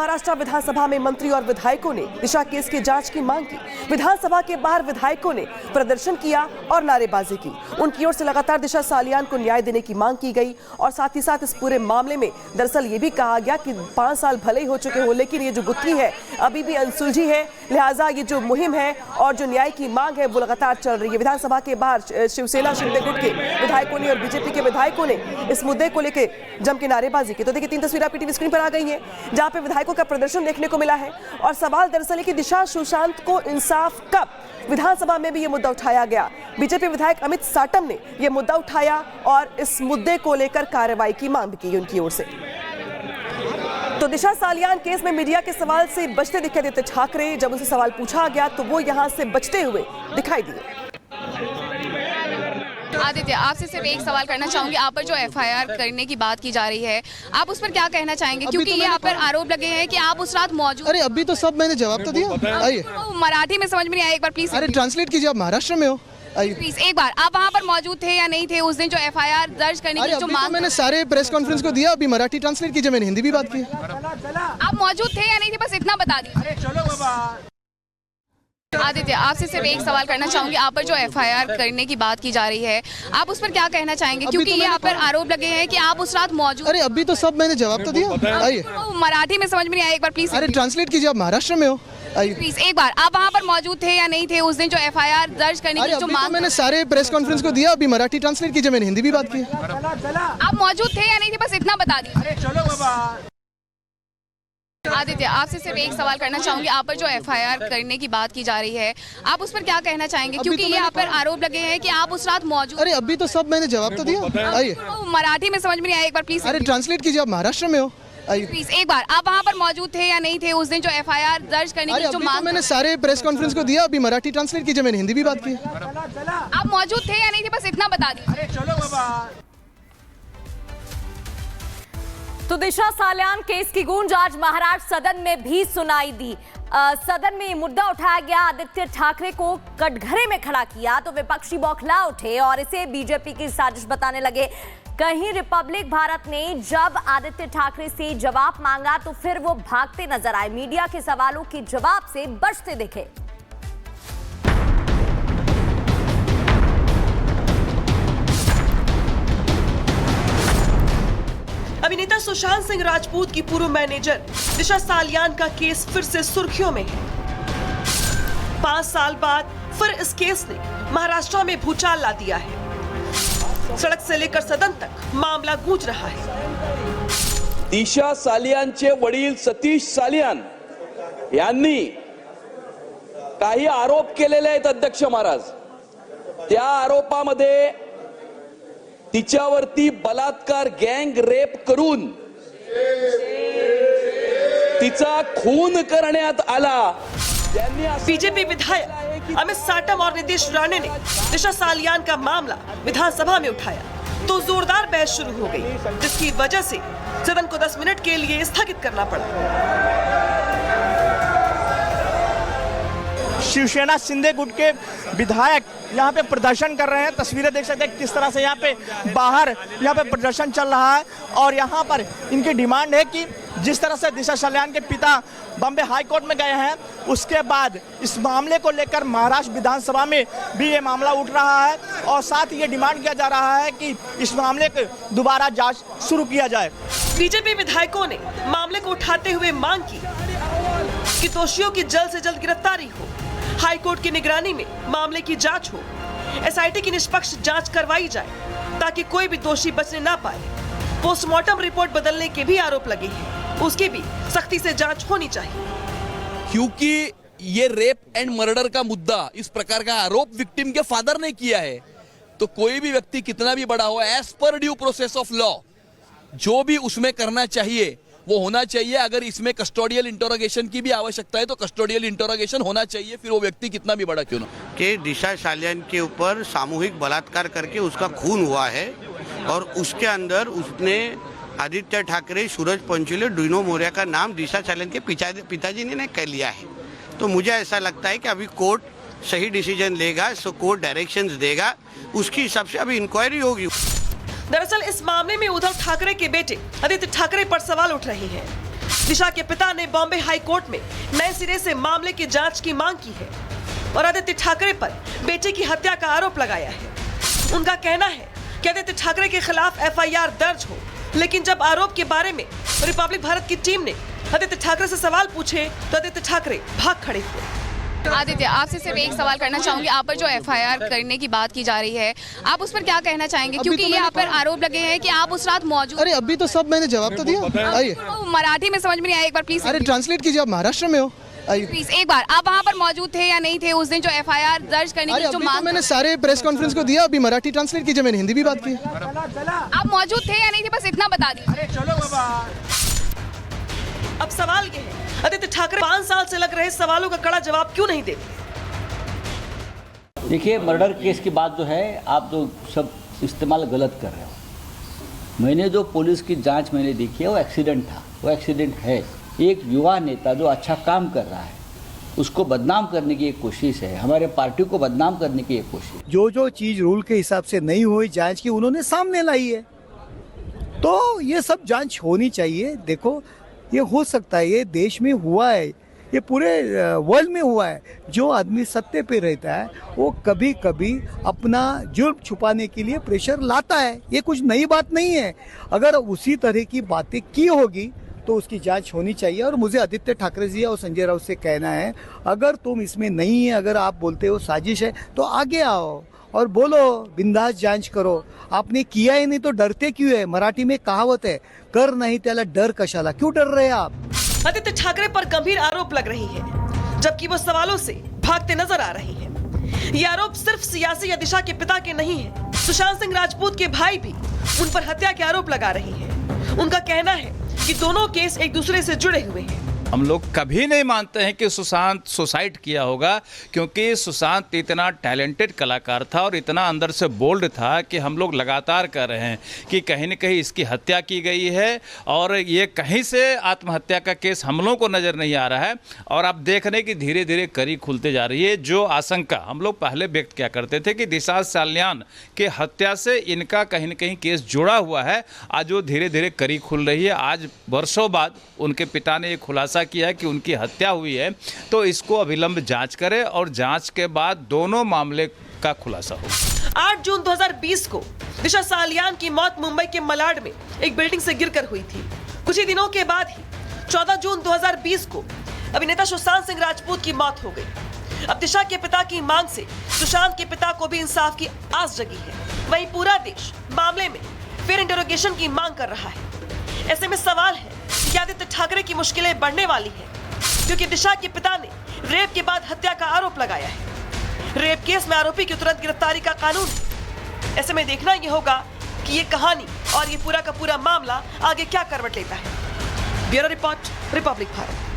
महाराष्ट्र विधानसभा में मंत्री और विधायकों ने दिशा केस की जांच की मांग की। विधानसभा के बाहर विधायकों ने प्रदर्शन किया और नारेबाजी की। उनकी ओर से लगातार दिशा सालियान को न्याय देने की मांग की गई और साथ ही साथ इस पूरे मामले में दरअसल ये भी कहा गया कि 5 साल भले ही हो चुके हो, लेकिन ये जो गुत्थी है अभी भी अनसुलझी है, लिहाजा ये जो मुहिम है और जो न्याय की मांग है वो लगातार चल रही है। विधानसभा के बाहर शिवसेना शिंदे गुट के विधायकों ने और बीजेपी के विधायकों ने इस मुद्दे को लेकर जम के नारेबाजी की। तो देखिए 3 तस्वीरें आपकी टीवी स्क्रीन पर आ गई हैं जहां पे विधायकों का प्रदर्शन देखने को मिला है और सवाल दरअसल है कि दिशा सुशांत को इंसाफ कब। विधानसभा में भी ये मुद्दा उठाया गया। बीजेपी विधायक अमित साटम ने ये मुद्दा उठाया और इस मुद्दे को लेकर कार्रवाई की मांग की उनकी ओर से। तो दिशा सालियान केस में मीडिया के सवाल से बचते दिखाई देते ठाकरे, जब उनसे सवाल पूछा गया तो वो यहां से बचते हुए दिखाई दिए। आदित्य, आपसे सिर्फ एक सवाल करना चाहूंगी। आप पर जो एफआईआर करने की बात की जा रही है, आप उस पर क्या कहना चाहेंगे? क्योंकि ये आप पर आरोप लगे हैं कि आप उस रात मौजूद। अरे अभी तो सब मैंने जवाब तो दिया। आइए, मराठी में समझ में नहीं आया, एक बार प्लीज। अरे ट्रांसलेट कीजिए, आप महाराष्ट्र में हो। प्लीज एक बार, आप वहाँ पर मौजूद थे या नहीं थे उस दिन जो एफआईआर दर्ज करने की जो मांग? तो मैंने सारे प्रेस कॉन्फ्रेंस को दिया, अभी मराठी ट्रांसलेट कीजिए, मैंने हिंदी भी बात की। आप मौजूद थे या नहीं थे, बस इतना बता दीजिए। आदित्य, आपसे सिर्फ एक सवाल करना चाहूंगी। आप पर जो एफआईआर करने की बात की जा रही है, आप उस पर क्या कहना चाहेंगे? क्योंकि ये आप पर आरोप लगे हैं कि आप उस रात मौजूद। अरे अभी तो सब मैंने जवाब तो दिया। आइए, मराठी में समझ में नहीं आया, एक बार प्लीज। अरे ट्रांसलेट कीजिए, आप महाराष्ट्र में हो। प्लीज एक बार, आप वहाँ पर मौजूद थे या नहीं थे उस दिन जो एफआईआर दर्ज करने की जो मांग? तो मैंने सारे प्रेस कॉन्फ्रेंस को दिया, अभी मराठी ट्रांसलेट कीजिए, मैंने हिंदी भी बात की। आप मौजूद थे या नहीं थे, बस इतना बता दीजिए। आदित्य, आपसे सिर्फ एक सवाल करना चाहूंगी। आप पर जो एफआईआर करने की बात की जा रही है, आप उस पर क्या कहना चाहेंगे? क्योंकि ये आप पर आरोप लगे हैं कि आप उस रात मौजूद। अरे अभी तो सब मैंने जवाब तो दिया। आइए, मराठी में समझ में नहीं आया, एक बार प्लीज। अरे ट्रांसलेट कीजिए, आप महाराष्ट्र में हो। प्लीज एक बार, आप वहाँ पर मौजूद थे या नहीं थे उस दिन जो एफआईआर दर्ज करने की जो मांग? तो मैंने सारे प्रेस कॉन्फ्रेंस को दिया, अभी मराठी ट्रांसलेट कीजिए, मैंने हिंदी भी बात की। आप मौजूद थे या नहीं थे, बस इतना बता दीजिए। तो दिशा सालियान केस की गूंज आज महाराष्ट्र सदन में भी सुनाई दी। सदन में ये मुद्दा उठाया गया, आदित्य ठाकरे को कटघरे में खड़ा किया तो विपक्षी बौखला उठे और इसे बीजेपी की साजिश बताने लगे। कहीं रिपब्लिक भारत ने जब आदित्य ठाकरे से जवाब मांगा तो फिर वो भागते नजर आए, मीडिया के सवालों के जवाब से बचते दिखे। अभिनेता सुशांत सिंह राजपूत की पूर्व मैनेजर दिशा सालियान का केस फिर से सुर्खियों में है। 5 साल बाद फिर इस केस ने महाराष्ट्र में भूचाल ला दिया है। सड़क से लेकर सदन तक मामला गूंज रहा है। दिशा सालियानचे वडील सतीश सालियान यांनी काही आरोप केलेले आहेत अध्यक्ष महाराज। त्या आरोपामध्ये तिच्यावरती बलात्कार गँग रेप करून तिचा खून करण्यात आला। बीजेपी विधायक अमित साटम और नीतीश राणे ने दिशा सालियान का मामला विधानसभा में उठाया तो जोरदार बहस शुरू हो गई, जिसकी वजह से सदन को 10 मिनट के लिए स्थगित करना पड़ा। शिवसेना शिंदे गुट के विधायक यहाँ पे प्रदर्शन कर रहे हैं। तस्वीरें देख सकते हैं किस तरह से यहाँ पे बाहर यहाँ पे प्रदर्शन चल रहा है और यहाँ पर इनकी डिमांड है कि जिस तरह से दिशा सालियान के पिता बॉम्बे हाई कोर्ट में गए हैं, उसके बाद इस मामले को लेकर महाराष्ट्र विधानसभा में भी ये मामला उठ रहा है और साथ ही ये डिमांड किया जा रहा है कि इस मामले की दोबारा जांच शुरू किया जाए। बीजेपी विधायकों ने मामले को उठाते हुए मांग की कि दोषियों की जल्द से जल्द गिरफ्तारी हो, हाई कोर्ट की निगरानी में मामले की जांच हो, एसआईटी की निष्पक्ष जांच करवाई जाए ताकि कोई भी दोषी बचने ना पाए। पोस्टमार्टम रिपोर्ट बदलने के भी आरोप लगे हैं, उसकी भी सख्ती से जांच होनी चाहिए। क्योंकि ये रेप एंड मर्डर का मुद्दा, इस प्रकार का आरोप विक्टिम के फादर ने किया है, तो कोई भी व्यक्ति कितना भी बड़ा हो, as per due process of law जो भी उसमें करना चाहिए वो होना चाहिए। अगर इसमें कस्टोडियल इंटरोगेशन की भी आवश्यकता है तो कस्टोडियल इंटरोगेशन होना चाहिए, फिर वो व्यक्ति कितना भी बड़ा क्यों ना। कि दिशा सालियान के ऊपर सामूहिक बलात्कार करके उसका खून हुआ है और उसके अंदर उसने आदित्य ठाकरे, सूरज पंचुले, डीनो मोरिया का नाम दिशा सालियान के पिताजी ने कह लिया है। तो मुझे ऐसा लगता है कि अभी कोर्ट सही डिसीजन लेगा, सो कोर्ट डायरेक्शंस देगा, उसके हिसाब से अभी इंक्वायरी होगी। दरअसल इस मामले में उद्धव ठाकरे के बेटे आदित्य ठाकरे पर सवाल उठ रहे हैं। दिशा के पिता ने बॉम्बे हाई कोर्ट में नए सिरे से मामले की जांच की मांग की है और आदित्य ठाकरे पर बेटे की हत्या का आरोप लगाया है। उनका कहना है कि आदित्य ठाकरे के खिलाफ एफआईआर दर्ज हो, लेकिन जब आरोप के बारे में रिपब्लिक भारत की टीम ने आदित्य ठाकरे से सवाल पूछे तो आदित्य ठाकरे भाग खड़े हुए। आदित्य, आपसे सिर्फ एक सवाल करना चाहूंगी। आप पर जो एफआईआर करने की बात की जा रही है, आप उस पर क्या कहना चाहेंगे? क्योंकि ये आप पर आरोप लगे हैं कि आप उस रात मौजूद। अरे अभी तो सब मैंने जवाब तो दिया। आइए, तो मराठी में समझ में नहीं आया, एक बार प्लीज। अरे ट्रांसलेट कीजिए, आप महाराष्ट्र में हो। आइए प्लीज एक बार, आप वहाँ पर मौजूद थे या नहीं थे उस दिन जो एफआईआर दर्ज करने की जो अभी मांग? तो मैंने सारे प्रेस कॉन्फ्रेंस को दिया, अभी मराठी ट्रांसलेट कीजिए, मैंने हिंदी भी बात की। आप मौजूद थे या नहीं थे, बस इतना बता दीजिए। अब सवाल ये है, आदित्य ठाकरे 5 साल से लग रहे सवालों का कड़ा जवाब क्यों नहीं देते? देखिए, मर्डर केस की बात जो है, आप तो सब इस्तेमाल गलत कर रहे हो। मैंने जो पुलिस की जांच मैंने देखी है वो एक्सीडेंट था, वो एक्सीडेंट है। एक युवा नेता जो अच्छा काम कर रहा है उसको बदनाम करने की एक कोशिश है, हमारे पार्टी को बदनाम करने की एक कोशिश। जो चीज़ रूल के हिसाब से नहीं हुई जांच की उन्होंने सामने लाई है, तो ये सब जांच होनी चाहिए। देखो, ये हो सकता है, ये देश में हुआ है, ये पूरे वर्ल्ड में हुआ है। जो आदमी सत्ते पे रहता है वो कभी कभी अपना जुर्म छुपाने के लिए प्रेशर लाता है, ये कुछ नई बात नहीं है। अगर उसी तरह की बातें की होगी तो उसकी जांच होनी चाहिए। और मुझे आदित्य ठाकरे जी और संजय राउत से कहना है, अगर तुम इसमें नहीं है, अगर आप बोलते हो साजिश है, तो आगे आओ और बोलो, बिंदास जांच करो। आपने किया ही नहीं तो डरते क्यों है? मराठी में कहावत है, कर नहीं त्याला डर कशाला, क्यों डर रहे आप? आदित्य ठाकरे पर गंभीर आरोप लग रही है, जबकि वो सवालों से भागते नजर आ रही है। ये आरोप सिर्फ सियासी या दिशा के पिता के नहीं है, सुशांत सिंह राजपूत के भाई भी उन पर हत्या के आरोप लगा रही है। उनका कहना है कि दोनों केस एक दूसरे से जुड़े हुए हैं। हम लोग कभी नहीं मानते हैं कि सुशांत सुसाइड किया होगा, क्योंकि सुशांत इतना टैलेंटेड कलाकार था और इतना अंदर से बोल्ड था कि हम लोग लगातार कह रहे हैं कि कहीं न कहीं इसकी हत्या की गई है और ये कहीं से आत्महत्या का केस हम लोगों को नज़र नहीं आ रहा है। और आप देख रहे हैं कि धीरे धीरे कड़ी खुलते जा रही है। जो आशंका हम लोग पहले व्यक्त किया करते थे कि दिशा साल्यान के हत्या से इनका कहीं न कहीं केस जुड़ा हुआ है, आज वो धीरे धीरे कड़ी खुल रही है। आज वर्षों बाद उनके पिता ने ये खुलासा किया है कि उनकी हत्या हुई है, तो इसको अविलंब जांच करें और जांच के बाद दोनों मामले का खुलासा हो। 8 जून 2020 को दिशा सालियान की मौत मुंबई के मलाड में एक बिल्डिंग से गिरकर हुई थी। कुछ ही दिनों के बाद ही 14 जून 2020 को अभिनेता सुशांत सिंह राजपूत की मौत हो गई। अब दिशा के पिता की मांग से सुशांत के पिता को भी इंसाफ की आस जगी है। वहीं पूरा देश मामले में फिर इंटरोगेशन की मांग कर रहा है। ऐसे में सवाल है कि आदित्य ठाकरे की मुश्किलें बढ़ने वाली हैं, क्योंकि दिशा के पिता ने रेप के बाद हत्या का आरोप लगाया है। रेप केस में आरोपी की तुरंत गिरफ्तारी का कानून है। ऐसे में देखना यह होगा कि ये कहानी और ये पूरा का पूरा मामला आगे क्या करवट लेता है। Bureau report, Republic Bharat.